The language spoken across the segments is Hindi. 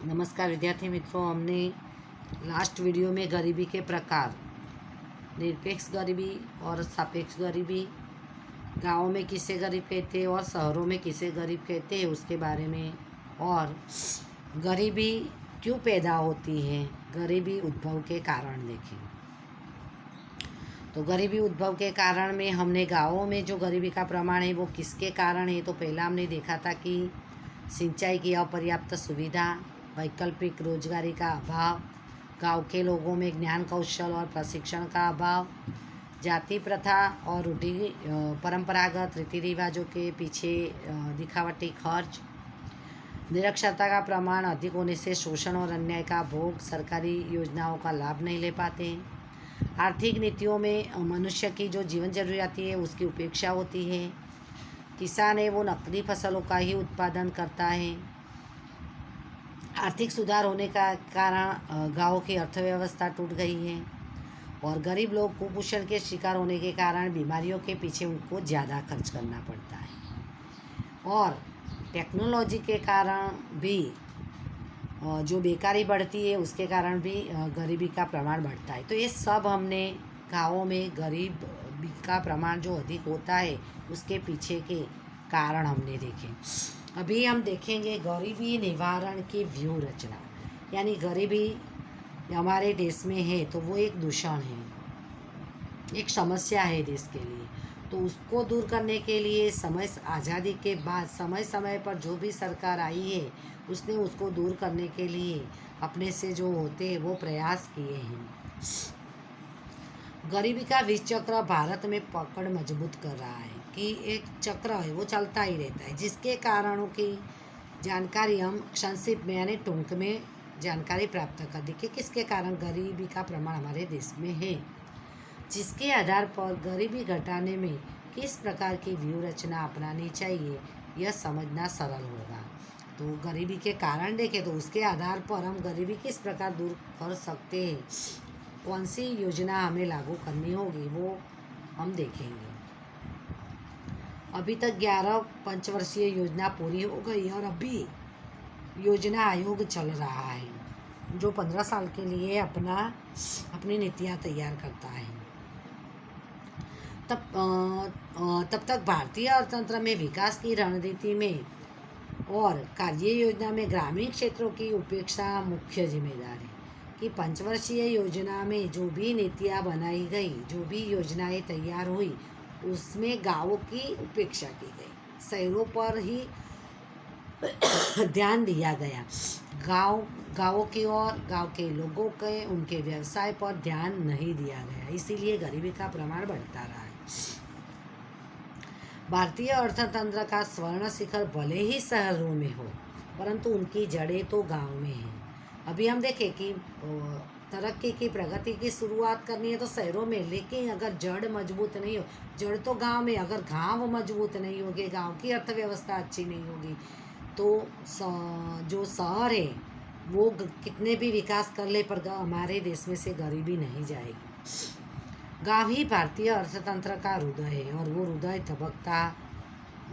नमस्कार विद्यार्थी मित्रों, हमने लास्ट वीडियो में गरीबी के प्रकार, निरपेक्ष गरीबी और सापेक्ष गरीबी, गाँव में किसे गरीब कहते हैं और शहरों में किसे गरीब कहते हैं उसके बारे में, और गरीबी क्यों पैदा होती है, गरीबी उद्भव के कारण देखें। तो गरीबी उद्भव के कारण में हमने गाँवों में जो गरीबी का प्रमाण है वो किसके कारण है। तो पहला हमने देखा था कि सिंचाई की अपर्याप्त सुविधा, वैकल्पिक रोजगारी का अभाव, गांव के लोगों में ज्ञान कौशल और प्रशिक्षण का अभाव, जाति प्रथा और परंपरागत रीति रिवाजों के पीछे दिखावटी खर्च, निरक्षरता का प्रमाण अधिक होने से शोषण और अन्याय का भोग, सरकारी योजनाओं का लाभ नहीं ले पाते हैं, आर्थिक नीतियों में मनुष्य की जो जीवन जरूरियाती है उसकी उपेक्षा होती है, किसान है वो नकदी फसलों का ही उत्पादन करता है, आर्थिक सुधार होने का कारण गाँव की अर्थव्यवस्था टूट गई है, और गरीब लोग कुपोषण के शिकार होने के कारण बीमारियों के पीछे उनको ज़्यादा खर्च करना पड़ता है, और टेक्नोलॉजी के कारण भी जो बेकारी बढ़ती है उसके कारण भी गरीबी का प्रमाण बढ़ता है। तो ये सब हमने गाँवों में गरीबी का प्रमाण जो अधिक होता है उसके पीछे के कारण हमने देखे। अभी हम देखेंगे गरीबी निवारण की व्यूह रचना, यानी गरीबी हमारे देश में है तो वो एक दूषण है, एक समस्या है देश के लिए। तो उसको दूर करने के लिए आज़ादी के बाद समय समय पर जो भी सरकार आई है उसने उसको दूर करने के लिए अपने से जो होते हैं वो प्रयास किए हैं। गरीबी का विष चक्र भारत में पकड़ मजबूत कर रहा है कि एक चक्र है वो चलता ही रहता है, जिसके कारणों की जानकारी हम संक्षिप्त में यानी टूंक में जानकारी प्राप्त कर दी कि किसके कारण गरीबी का प्रमाण हमारे देश में है, जिसके आधार पर गरीबी घटाने में किस प्रकार की व्यूह रचना अपनानी चाहिए यह समझना सरल होगा। तो गरीबी के कारण देखें तो उसके आधार पर हम गरीबी किस प्रकार दूर कर सकते हैं, कौन सी योजना हमें लागू करनी होगी वो हम देखेंगे। अभी तक 11 पंचवर्षीय योजना पूरी हो गई और अभी योजना आयोग चल रहा है जो 15 साल के लिए अपनी नीतियाँ तैयार करता है। तब तक भारतीय अर्थतंत्र में विकास की रणनीति में और कार्य योजना में ग्रामीण क्षेत्रों की उपेक्षा मुख्य जिम्मेदार है कि पंचवर्षीय योजना में जो भी नीतियाँ बनाई गई, जो भी योजनाएं तैयार हुई उसमें गाँवों की उपेक्षा की गई, शहरों पर ही ध्यान दिया गया, गाँवों की और गाँव के लोगों के उनके व्यवसाय पर ध्यान नहीं दिया गया, इसीलिए गरीबी का प्रमाण बढ़ता रहा है। भारतीय अर्थतंत्र का स्वर्ण शिखर भले ही शहरों में हो परंतु उनकी जड़ें तो गांव में हैं। अभी हम देखें कि तरक्की की प्रगति की शुरुआत करनी है तो शहरों में, लेकिन अगर जड़ मजबूत नहीं हो, जड़ तो गांव में, अगर गांव मजबूत नहीं होगे, गांव की अर्थव्यवस्था अच्छी नहीं होगी तो जो शहर है वो कितने भी विकास कर ले पर हमारे देश में से गरीबी नहीं जाएगी। गाँव ही भारतीय अर्थतंत्र का हृदय है और वो हृदय धबकता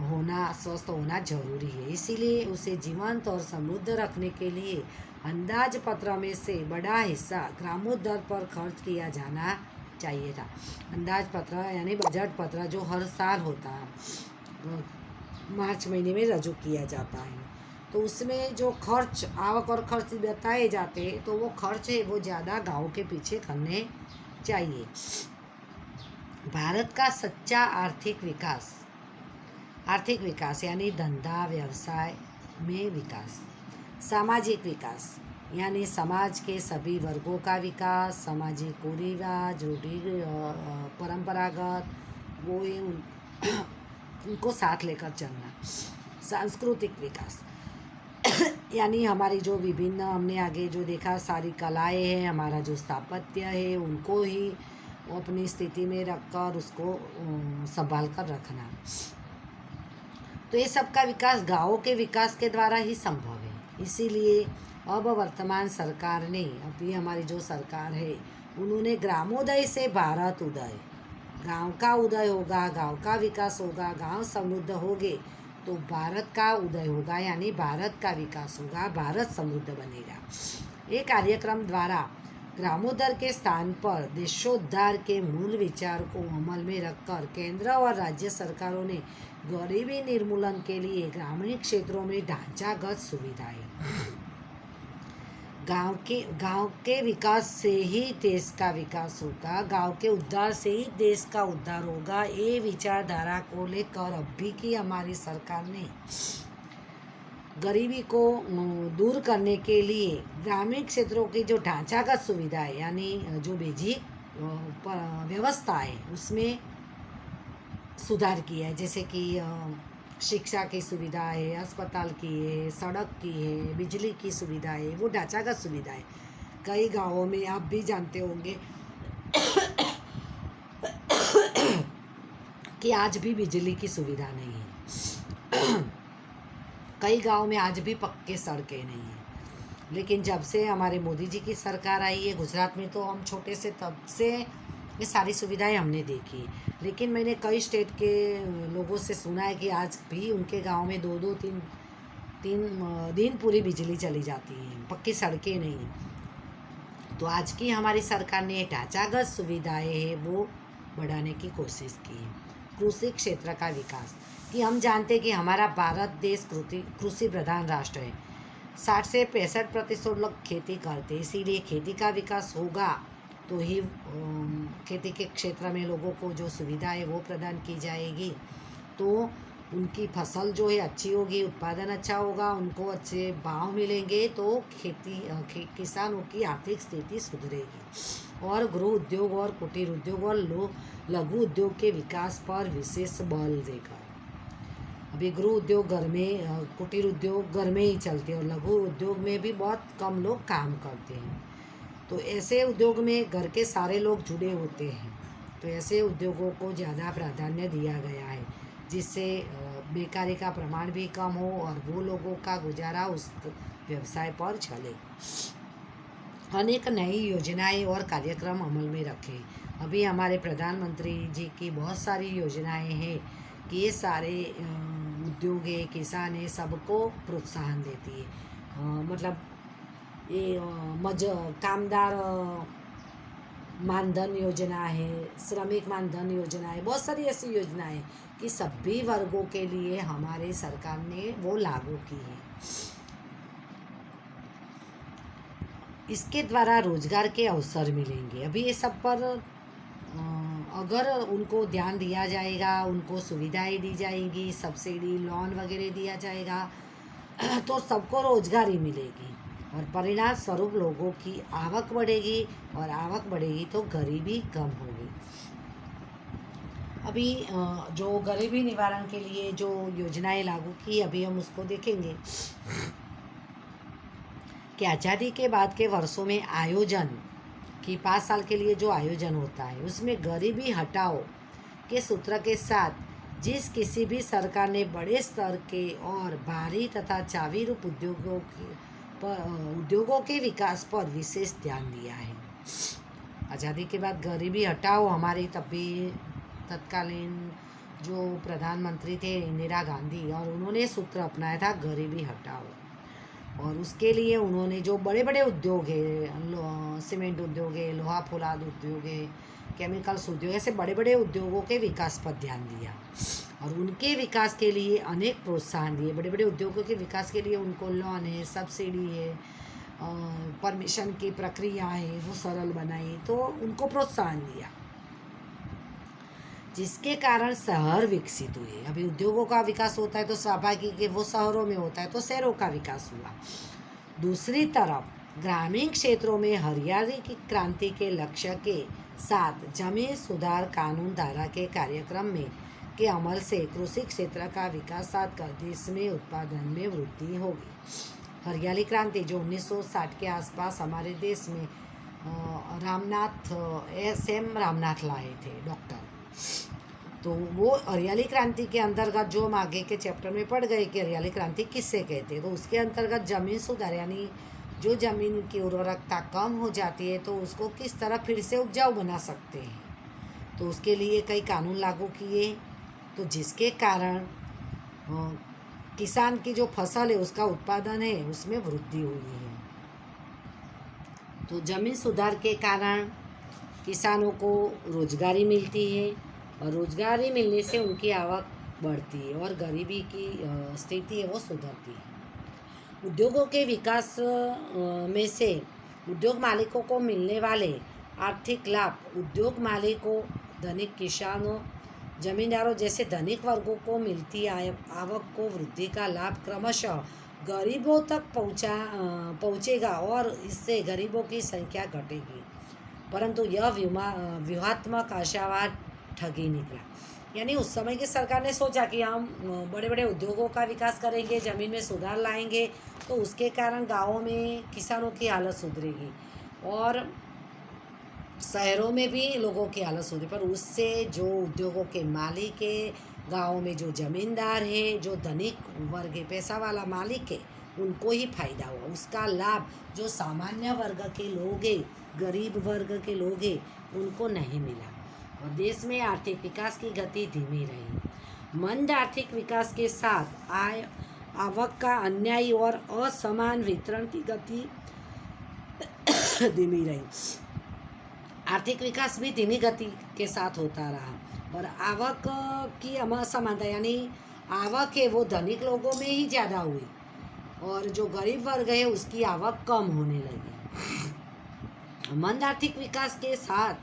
होना, स्वस्थ होना जरूरी है, इसीलिए उसे जीवंत और समृद्ध रखने के लिए अंदाज पत्र में से बड़ा हिस्सा ग्रामोद्धार पर खर्च किया जाना चाहिए था। अंदाज पत्र यानी बजट पत्र जो हर साल होता है, मार्च महीने में रजू किया जाता है, तो उसमें जो खर्च, आवक और खर्च बताए जाते हैं तो वो खर्च है वो ज़्यादा गाँव के पीछे करने चाहिए। भारत का सच्चा आर्थिक विकास यानी धंधा व्यवसाय में विकास, सामाजिक विकास यानी समाज के सभी वर्गों का विकास, सामाजिक कुरीवाज, रूढ़ि परंपरागत वो उनको साथ लेकर चलना, सांस्कृतिक विकास यानी हमारी जो विभिन्न, हमने आगे जो देखा सारी कलाएं हैं, हमारा जो स्थापत्य है उनको ही अपनी स्थिति में रखकर उसको संभाल कर रखना। तो ये सब का विकास गाँवों के विकास के द्वारा ही संभव है, इसीलिए अब वर्तमान सरकार ने, अभी हमारी जो सरकार है उन्होंने ग्रामोदय से भारत उदय, गांव का उदय होगा, गांव का विकास होगा, गांव समृद्ध होंगे तो भारत का उदय होगा, यानी भारत का विकास होगा, भारत समृद्ध बनेगा। ये कार्यक्रम द्वारा ग्रामोद्धार के स्थान पर देशोद्धार के मूल विचार को अमल में रखकर केंद्र और राज्य सरकारों ने गरीबी निर्मूलन के लिए ग्रामीण क्षेत्रों में ढांचागत सुविधाएं, गांव के विकास से ही देश का विकास होगा, गांव के उद्धार से ही देश का उद्धार होगा, ये विचारधारा को लेकर अब भी की हमारी सरकार ने गरीबी को दूर करने के लिए ग्रामीण क्षेत्रों की जो ढांचागत सुविधाएं, यानी जो बेसिक व्यवस्था है उसमें सुधार किया है। जैसे कि शिक्षा की सुविधा है, अस्पताल की है, सड़क की है, बिजली की सुविधा है, वो ढांचागत सुविधा है। कई गांवों में आप भी जानते होंगे कि आज भी बिजली की सुविधा नहीं है। कई गांव में आज भी पक्के सड़कें नहीं हैं। लेकिन जब से हमारे मोदी जी की सरकार आई है गुजरात में, तो हम छोटे से तब से ये सारी सुविधाएं हमने देखी। लेकिन मैंने कई स्टेट के लोगों से सुना है कि आज भी उनके गांव में 2-2, 3 दिन पूरी बिजली चली जाती है, पक्की सड़कें नहीं। तो आज की हमारी सरकार ने ढांचागत सुविधाएं है वो बढ़ाने की कोशिश की है। कृषि क्षेत्र का विकास, कि हम जानते हैं कि हमारा भारत देश कृषि प्रधान राष्ट्र है। 60 से 65% लोग खेती करते हैं, इसीलिए खेती का विकास होगा तो ही खेती के क्षेत्र में लोगों को जो सुविधा है वो प्रदान की जाएगी, तो उनकी फसल जो है अच्छी होगी, उत्पादन अच्छा होगा, उनको अच्छे भाव मिलेंगे, तो किसानों की आर्थिक स्थिति सुधरेगी। और गृह उद्योग और कुटीर उद्योग और लघु उद्योग के विकास पर विशेष बल देगा। अभी गृह उद्योग घर में, कुटीर उद्योग घर में ही चलते हैं और लघु उद्योग में भी बहुत कम लोग काम करते हैं। तो ऐसे उद्योग में घर के सारे लोग जुड़े होते हैं, तो ऐसे उद्योगों को ज़्यादा प्राधान्य दिया गया है, जिससे बेकारी का प्रमाण भी कम हो और वो लोगों का गुजारा उस व्यवसाय पर चले। अनेक नई योजनाएं और कार्यक्रम अमल में रखें। अभी हमारे प्रधानमंत्री जी की बहुत सारी योजनाएं हैं कि ये सारे उद्योग है, किसान है, सबको प्रोत्साहन देती है। मतलब ये कामदार मानधन योजना है, श्रमिक मानधन योजना है, बहुत सारी ऐसी योजनाएं कि सभी वर्गों के लिए हमारे सरकार ने वो लागू की है। इसके द्वारा रोजगार के अवसर मिलेंगे। अभी ये सब पर अगर उनको ध्यान दिया जाएगा, उनको सुविधाएं दी जाएंगी, सब्सिडी लोन वगैरह दिया जाएगा, तो सबको रोजगारी मिलेगी और परिणाम स्वरूप लोगों की आवक बढ़ेगी और आवक बढ़ेगी तो गरीबी कम होगी। अभी जो गरीबी निवारण के लिए जो योजनाएं लागू की, अभी हम उसको देखेंगे कि आज़ादी के बाद के वर्षों में आयोजन कि 5 साल के लिए जो आयोजन होता है उसमें गरीबी हटाओ के सूत्र के साथ जिस किसी भी सरकार ने बड़े स्तर के और भारी तथा चावी रूप उद्योगों के विकास पर विशेष ध्यान दिया है। आज़ादी के बाद गरीबी हटाओ, हमारी तब भी तत्कालीन जो प्रधानमंत्री थे इंदिरा गांधी, और उन्होंने सूत्र अपनाया था गरीबी हटाओ। और उसके लिए उन्होंने जो बड़े बड़े उद्योग है, सीमेंट उद्योग है, लोहा फौलाद उद्योग है, केमिकल्स उद्योग, ऐसे बड़े बड़े उद्योगों के विकास पर ध्यान दिया और उनके विकास के लिए अनेक प्रोत्साहन दिए। बड़े बड़े उद्योगों के विकास के लिए उनको लोन है, सब्सिडी है, परमिशन की प्रक्रिया है वो सरल बनाई, तो उनको प्रोत्साहन दिया, जिसके कारण शहर विकसित हुए। अभी उद्योगों का विकास होता है तो स्वाभाविक है वो शहरों में होता है, तो शहरों का विकास हुआ। दूसरी तरफ ग्रामीण क्षेत्रों में हरियाली की क्रांति के लक्ष्य के साथ जमीन सुधार कानून धारा के कार्यक्रम में के अमल से कृषि क्षेत्र का विकास साथ कर देश में उत्पादन में वृद्धि होगी। हरियाली क्रांति जो 1960 के आसपास हमारे देश में रामनाथ लाए थे डॉक्टर, तो वो हरियाली क्रांति के अंतर्गत जो हम आगे के चैप्टर में पढ़ गए कि हरियाली क्रांति किससे कहते हैं, तो उसके अंतर्गत जमीन सुधार, यानी जो जमीन की उर्वरकता कम हो जाती है तो उसको किस तरह फिर से उपजाऊ बना सकते हैं, तो उसके लिए कई कानून लागू किए, तो जिसके कारण किसान की जो फसल है उसका उत्पादन है उसमें वृद्धि हुई है। तो जमीन सुधार के कारण किसानों को रोजगारी मिलती है और रोजगारी मिलने से उनकी आवक बढ़ती है और गरीबी की स्थिति है वो सुधरती है। उद्योगों के विकास में से उद्योग मालिकों को मिलने वाले आर्थिक लाभ उद्योग मालिकों, धनिक किसानों, जमींदारों जैसे धनिक वर्गों को मिलती आवक को वृद्धि का लाभ क्रमशः गरीबों तक पहुंचेगा और इससे गरीबों की संख्या घटेगी। परंतु यह व्यूहात्मक आशावाद ठगी निकला। यानी उस समय की सरकार ने सोचा कि हम बड़े बड़े उद्योगों का विकास करेंगे, ज़मीन में सुधार लाएंगे, तो उसके कारण गाँवों में किसानों की हालत सुधरेगी और शहरों में भी लोगों की हालत सुधरी। पर उससे जो उद्योगों के मालिक है, गाँव में जो ज़मींदार है, जो धनिक वर्ग है, पैसा वाला मालिक है, उनको ही फायदा हुआ। उसका लाभ जो सामान्य वर्ग के लोग हैं, गरीब वर्ग के लोग हैं, उनको नहीं मिला और देश में आर्थिक विकास की गति धीमी रही। मंद आर्थिक विकास के साथ आवक का अन्यायी और असमान वितरण की गति धीमी रही। आर्थिक विकास भी धीमी गति के साथ होता रहा और आवक की असमानता यानी आवक है वो धनिक लोगों में ही ज़्यादा हुई और जो गरीब वर्ग है उसकी आवक कम होने लगी। मंद आर्थिक विकास के साथ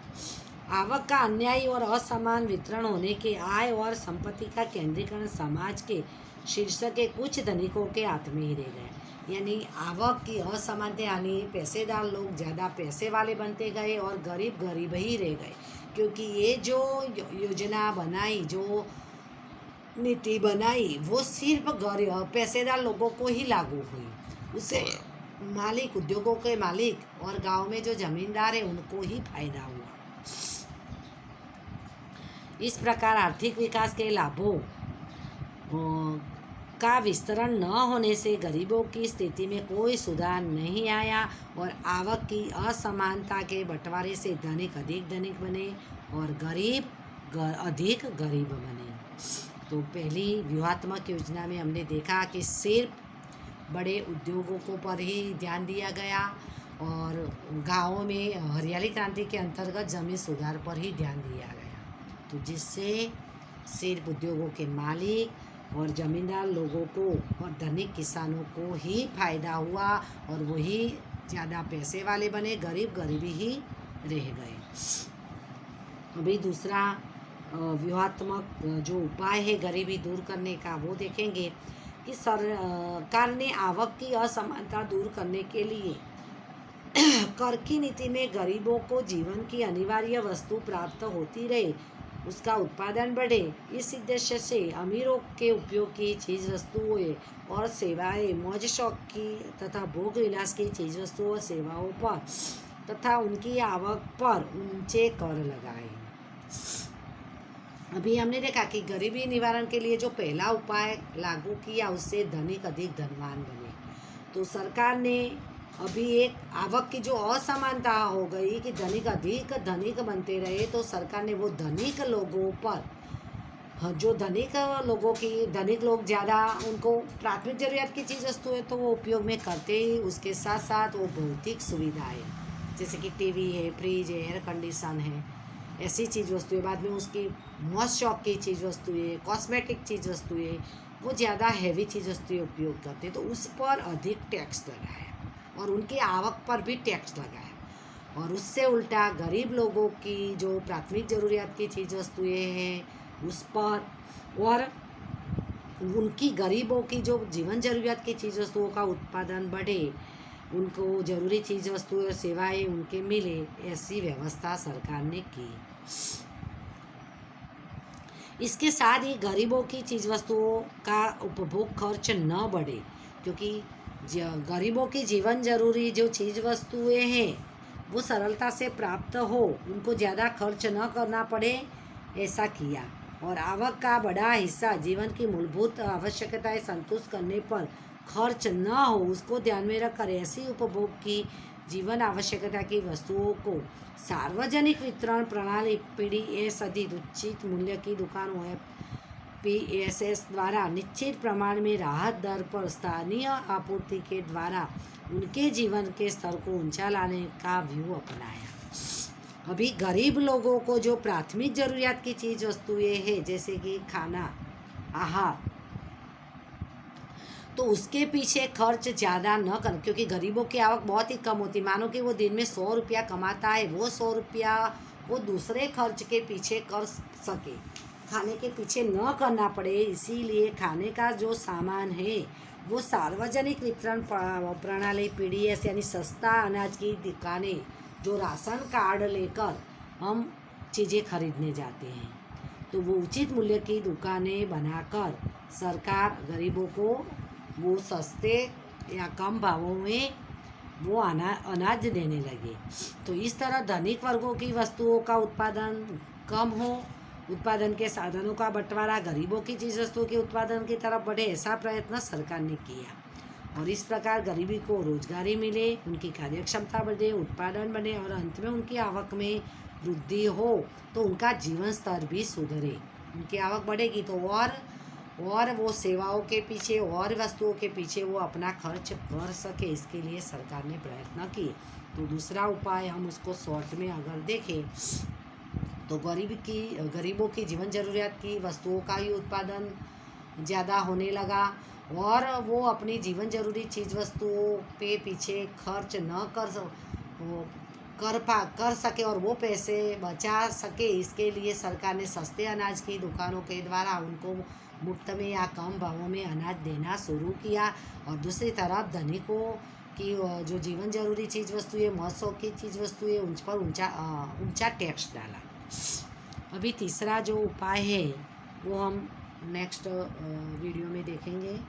आवक का अन्यायी और असमान वितरण होने के आय और संपत्ति का केंद्रीकरण समाज के शीर्ष के कुछ धनिकों के हाथ में ही रह गए। यानी आवक की असमानता यानी पैसेदार लोग ज़्यादा पैसे वाले बनते गए और गरीब गरीब ही रह गए, क्योंकि ये जो योजना बनाई, जो नीति बनाई, वो सिर्फ गरीब पैसेदार लोगों को ही लागू हुई। उससे मालिक, उद्योगों के मालिक और गांव में जो जमींदार है उनको ही फायदा हुआ। इस प्रकार आर्थिक विकास के लाभों का विस्तरण न होने से गरीबों की स्थिति में कोई सुधार नहीं आया और आवक की असमानता के बंटवारे से धनिक अधिक धनिक बने और गरीब अधिक गरीब बने। तो पहली व्यूहात्मक योजना में हमने देखा कि सिर्फ बड़े उद्योगों को पर ही ध्यान दिया गया और गाँवों में हरियाली क्रांति के अंतर्गत जमीन सुधार पर ही ध्यान दिया गया, तो जिससे सिर्फ उद्योगों के मालिक और ज़मींदार लोगों को और धनिक किसानों को ही फायदा हुआ और वही ज़्यादा पैसे वाले बने, गरीब गरीबी ही रह गए। अभी दूसरा व्यूहात्मक जो उपाय है गरीबी दूर करने का वो देखेंगे कि सरकार ने आवक की असमानता दूर करने के लिए कर की नीति में गरीबों को जीवन की अनिवार्य वस्तु प्राप्त होती रहे, उसका उत्पादन बढ़े, इस उद्देश्य से अमीरों के उपयोग की चीज़ वस्तुएं और सेवाएं, मौज शौक की तथा भोग विलास की चीज़ वस्तुओं और सेवाओं पर तथा उनकी आवक पर ऊंचे कर लगाए। अभी हमने देखा कि गरीबी निवारण के लिए जो पहला उपाय लागू किया उससे धनिक अधिक धनवान बने। तो सरकार ने अभी एक आवक की जो असमानता हो गई कि धनिक अधिक धनिक बनते रहे, तो सरकार ने वो धनिक लोगों पर जो धनिक लोग ज़्यादा उनको प्राथमिक जरूरियात की चीज़ वस्तु है तो वो उपयोग में करते ही, उसके साथ साथ वो भौतिक सुविधाएं जैसे कि टीवी है, फ्रिज है, एयर कंडीशन है, ऐसी चीज़ वस्तुएं, बाद में उसकी मौज शौक की चीज़ वस्तुएं, कॉस्मेटिक चीज़ वस्तुएं, वो ज़्यादा हैवी चीज़ वस्तुएं उपयोग करते हैं, तो उस पर अधिक टैक्स लगाया और उनकी आवक पर भी टैक्स लगाया और उससे उल्टा गरीब लोगों की जो प्राथमिक ज़रूरियात की चीज़ वस्तुएं हैं उस पर और उनकी गरीबों की जो जीवन ज़रूरियात की चीज़ वस्तुओं का उत्पादन बढ़े, उनको ज़रूरी चीज़ वस्तुएं और सेवाएं उनके मिले, ऐसी व्यवस्था सरकार ने की। इसके साथ ही गरीबों की चीज़ वस्तुओं का उपभोग खर्च न बढ़े, क्योंकि गरीबों की जीवन जरूरी जो चीज़ वस्तुएं हैं वो सरलता से प्राप्त हो, उनको ज़्यादा खर्च न करना पड़े, ऐसा किया और आवक का बड़ा हिस्सा जीवन की मूलभूत आवश्यकताएं संतुष्ट करने पर खर्च न हो, उसको ध्यान में रखकर ऐसी उपभोग की जीवन आवश्यकता की वस्तुओं को सार्वजनिक वितरण प्रणाली पीढ़ी ए सदी उचित मूल्य की दुकानों पीएसएस द्वारा निश्चित प्रमाण में राहत दर पर स्थानीय आपूर्ति के द्वारा उनके जीवन के स्तर को ऊंचा लाने का व्यू अपनाया। अभी गरीब लोगों को जो प्राथमिक जरूरियात की चीज़ वस्तुएं हैं, जैसे कि खाना, आहार, तो उसके पीछे खर्च ज़्यादा न कर, क्योंकि गरीबों की आवक बहुत ही कम होती। मानो कि वो दिन में 100 रुपया कमाता है, वो 100 रुपया वो दूसरे खर्च के पीछे कर सके, खाने के पीछे न करना पड़े, इसीलिए खाने का जो सामान है वो सार्वजनिक वितरण प्रणाली पीडीएस यानी सस्ता अनाज की दुकानें, जो राशन कार्ड लेकर हम चीज़ें खरीदने जाते हैं, तो वो उचित मूल्य की दुकानें बनाकर सरकार गरीबों को वो सस्ते या कम भावों में वो अनाज देने लगे। तो इस तरह धनिक वर्गों की वस्तुओं का उत्पादन कम हो, उत्पादन के साधनों का बंटवारा गरीबों की चीज़ वस्तुओं के उत्पादन की तरफ बढ़े, ऐसा प्रयत्न सरकार ने किया। और इस प्रकार गरीबी को रोजगारी मिले, उनकी कार्यक्षमता बढ़े, उत्पादन बने और अंत में उनकी आवक में वृद्धि हो, तो उनका जीवन स्तर भी सुधरे। उनकी आवक बढ़ेगी तो और वो सेवाओं के पीछे और वस्तुओं के पीछे वो अपना खर्च कर सके, इसके लिए सरकार ने प्रयत्न किए। तो दूसरा उपाय हम उसको शॉर्ट में अगर देखें तो गरीबों की जीवन जरूरियात की वस्तुओं का ही उत्पादन ज़्यादा होने लगा और वो अपनी जीवन जरूरी चीज़ वस्तुओं पे पीछे खर्च न कर सके और वो पैसे बचा सके, इसके लिए सरकार ने सस्ते अनाज की दुकानों के द्वारा उनको मुफ्त में या कम भावों में अनाज देना शुरू किया। और दूसरी तरफ धनिकों की जो जीवन जरूरी चीज़ वस्तुएं, महोत्सव की चीज़ वस्तुएं, उन पर ऊंचा टैक्स डाला। अभी तीसरा जो उपाय है वो हम नेक्स्ट वीडियो में देखेंगे।